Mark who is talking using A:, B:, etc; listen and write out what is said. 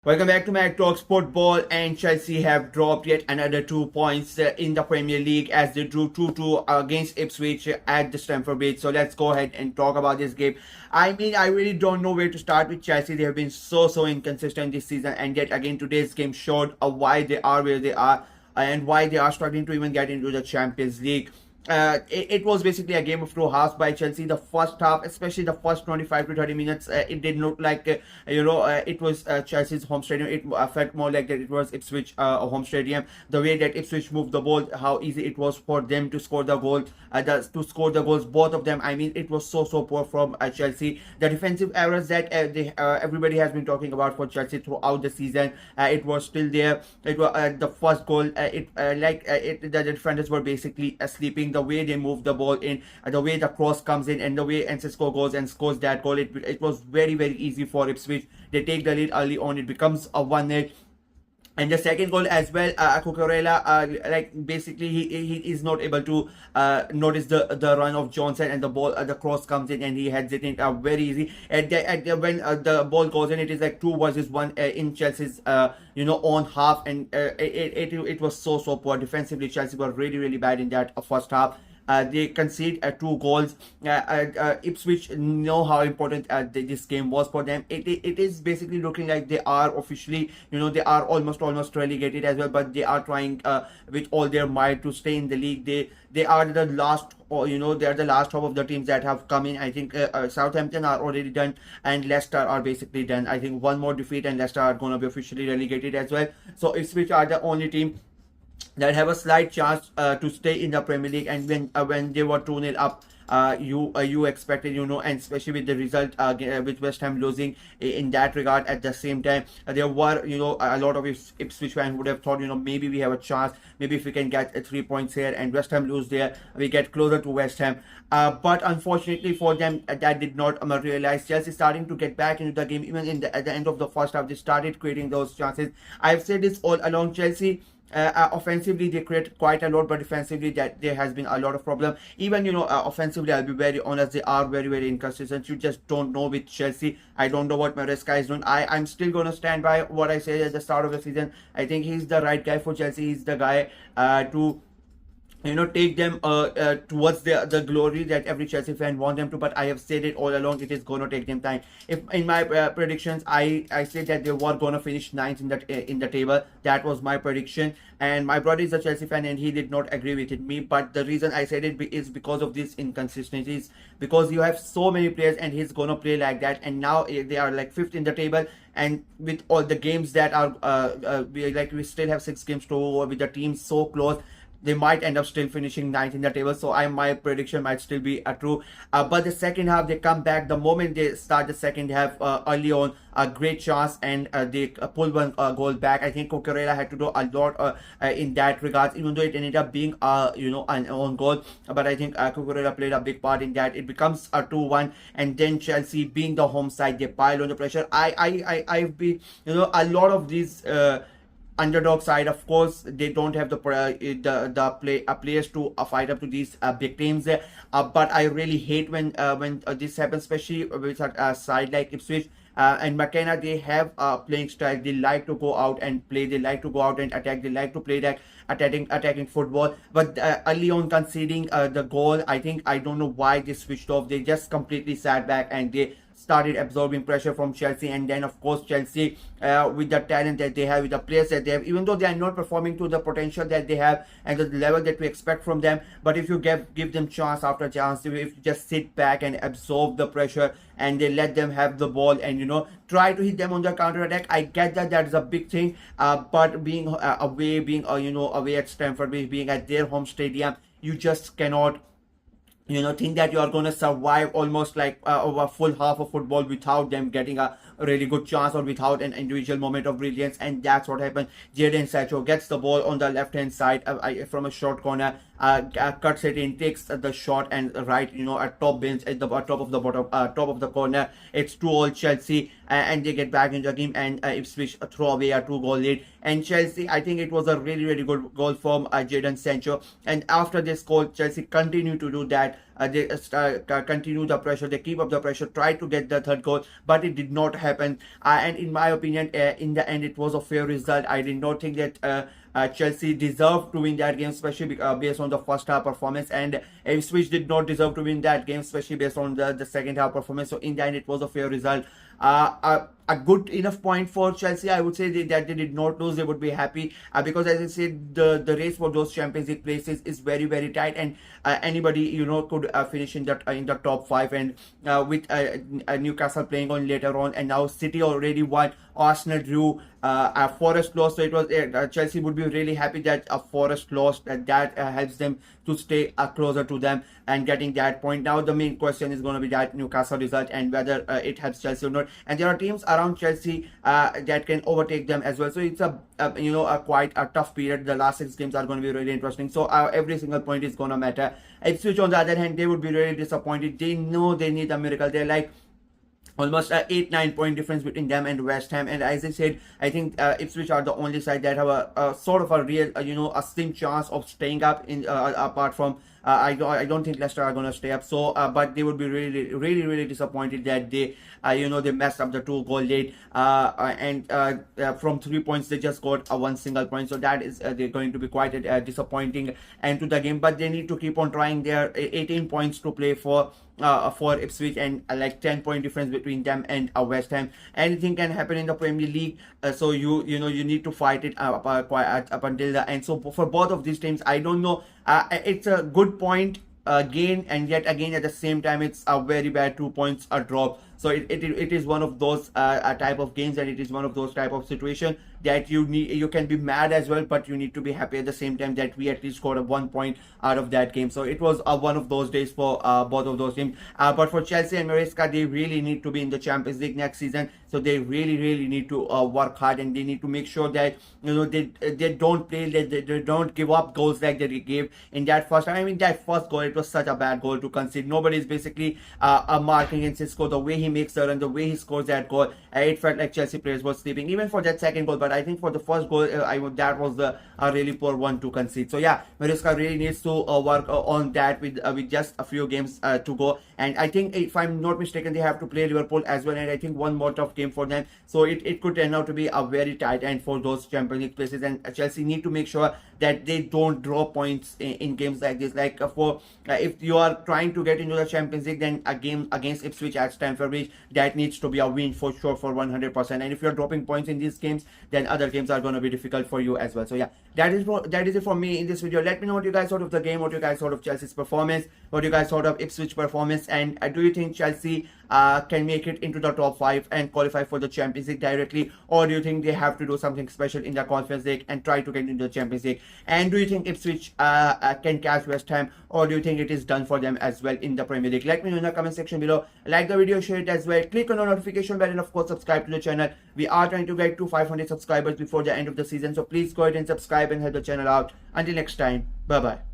A: Welcome back to Mac Talks Football, and Chelsea have dropped yet another 2 points in the Premier League as they drew 2-2 against Ipswich at the Stamford Bridge. So let's go ahead and talk about this game. I mean, I really don't know where to start with Chelsea. They have been so inconsistent this season, and yet again today's game showed why they are where they are and why they are struggling to even get into the Champions League. It was basically a game of two halves by Chelsea. The first half, especially the first 25 to 30 minutes, it did look like it was Chelsea's home stadium. It felt more like that it was Ipswich home stadium. The way that Ipswich moved the ball, how easy it was for them to score the goal, to score the goals, both of them. I mean, it was so poor from Chelsea. The defensive errors that everybody has been talking about for Chelsea throughout the season, it was still there. It was the first goal. The defenders were basically sleeping. The way they move the ball in, the way the cross comes in, and the way Encesco goes and scores that goal, it was very easy for Ipswich. They take the lead early on. It becomes a 1-0. And the second goal as well, Cucurella, basically he is not able to notice the run of Johnson, and the ball, the cross comes in and he heads it in very easy. When the ball goes in, it is like 2 versus 1 in Chelsea's own half, and it was so poor defensively. Chelsea were really bad in that first half. They concede 2 goals. Ipswich know how important this game was for them. It is basically looking like they are officially, they are almost relegated as well. But they are trying with all their might to stay in the league. They are the last, they are the last hope of the teams that have come in. I think Southampton are already done, and Leicester are basically done. I think one more defeat and Leicester are going to be officially relegated as well. So Ipswich are the only team that have a slight chance to stay in the Premier League. And when they were 2-0 up, you expected, and especially with the result with West Ham losing in that regard. At the same time, there were a lot of Ipswich fans would have thought, maybe we have a chance, maybe if we can get 3 points here and West Ham lose there, we get closer to West Ham. But unfortunately for them, that did not materialize. Chelsea starting to get back into the game. Even at the end of the first half, they started creating those chances. I've said this all along. Chelsea, offensively they create quite a lot, but defensively that there has been a lot of problem. Even offensively, I'll be very honest, they are very inconsistent. You just don't know with Chelsea. I don't know what Maresca is doing. I'm still gonna stand by what I said at the start of the season. I think he's the right guy for Chelsea. He's the guy to take them towards the glory that every Chelsea fan want them to. But I have said it all along, it is going to take them time. If in my predictions, I said that they were going to finish 9th in the table. That was my prediction, and my brother is a Chelsea fan and he did not agree with me. But the reason I said it is because of these inconsistencies, because you have so many players and he's going to play like that. And now they are like 5th in the table, and with all the games that are we still have 6 games to go, with the team so close, they might end up still finishing 9th in the table. So my prediction might still be true. But the second half, they come back. The moment they start the second half, early on, a great chance, and they pull one goal back. I think Cucurella had to do a lot in that regard, even though it ended up being an own goal. But I think Cucurella played a big part in that. It becomes a 2-1, and then Chelsea, being the home side, they pile on the pressure. I've been, a lot of these underdog side, of course, they don't have the players to fight up to these big teams. But I really hate when this happens, especially with a side like Ipswich. And McKenna, they have a playing style. They like to go out and play. They like to go out and attack. They like to play that attacking football. But early on conceding the goal, I don't know why they switched off. They just completely sat back and they started absorbing pressure from Chelsea. And then of course Chelsea, with the talent that they have, with the players that they have, even though they are not performing to the potential that they have and the level that we expect from them, but if you give them chance after chance, if you just sit back and absorb the pressure and they let them have the ball and try to hit them on the counter attack, I get that is a big thing. But being away at Stamford Bridge, being at their home stadium, you just cannot think that you are going to survive almost like a full half of football without them getting a really good chance or without an individual moment of brilliance. And that's what happened. Jadon Sancho gets the ball on the left hand side from a short corner, cuts it in, takes the shot, and right at top bench at the top of the bottom top of the corner. It's 2-2 Chelsea, and they get back into the game, and Ipswich throw away a 2-goal lead. And Chelsea, I think it was a really good goal from Jadon Sancho. And after this goal, Chelsea continue to do that. continue the pressure, they keep up the pressure, try to get the third goal, but it did not happen. And in my opinion, in the end, it was a fair result. I did not think that Chelsea deserved to win that game, especially based on the first half performance, and Ipswich did not deserve to win that game, especially based on the second half performance. So in the end, it was a fair result. A good enough point for Chelsea. I would say that they did not lose. They would be happy because, as I said, the race for those Champions League places is very, very tight, and anybody could finish in the top five. And with Newcastle playing on later on, and now City already won, Arsenal drew, Forest lost. So it was Chelsea would be really happy that Forest lost. That helps them to stay closer to them and getting that point. Now the main question is going to be that Newcastle result and whether it helps Chelsea or not. And there are teams around Chelsea that can overtake them as well. So it's a quite a tough period. The last 6 games are going to be really interesting. So every single point is going to matter. Ipswich, on the other hand, they would be really disappointed. They know they need a miracle. They're like almost 8-9 point difference between them and West Ham. And as I said, I think Ipswich are the only side that have a sort of a real a slim chance of staying up in apart from I don't think Leicester are going to stay up. So but they would be really disappointed that they they messed up the 2-goal lead, and from 3 points they just got 1 single point. So that is they're going to be quite a disappointing end to the game. But they need to keep on trying. There 18 points to play for Ipswich, and like 10-point difference between them and West Ham. Anything can happen in the Premier League, so you need to fight it up until the end. So for both of these teams, I don't know. It's a good point gain, and yet again at the same time it's a very bad 2 points a drop. So it is one of those type of games, and it is one of those type of situation that you can be mad as well, but you need to be happy at the same time that we at least scored a 1 point out of that game. So it was one of those days for both of those teams. But for Chelsea and Maresca, they really need to be in the Champions League next season. So they really need to work hard, and they need to make sure that they don't play, they don't give up goals like they gave in that first time. I mean, that first goal, it was such a bad goal to concede. Nobody is basically marking in Cisco. The way he makes the run, the way he scores that goal, it felt like Chelsea players were sleeping even for that second goal. But I think for the first goal, that was a really poor one to concede. So yeah, Maresca really needs to work on that with just a few games to go. And I think, if I'm not mistaken, they have to play Liverpool as well, and I think one more tough game for them. So it could turn out to be a very tight end for those Champions League places, and Chelsea need to make sure that they don't draw points in games like this. Like if you are trying to get into the Champions League, then a game against Ipswich at Stamford Bridge, that needs to be a win for sure, for 100%. And if you're dropping points in these games, then other games are going to be difficult for you as well. So yeah, that is it for me in this video. Let me know what you guys thought of the game, what you guys thought of Chelsea's performance, what you guys thought of Ipswich performance, and do you think Chelsea can make it into the top 5 and qualify for the Champions League directly, or do you think they have to do something special in the Conference League and try to get into the Champions League? And do you think Ipswich can catch West Ham, or do you think it is done for them as well in the Premier League? Let me know in the comment section below. Like the video, share it as well, click on the notification bell, and of course subscribe to the channel. We are trying to get to 500 subscribers before the end of the season, so please go ahead and subscribe and help the channel out. Until next time, bye bye.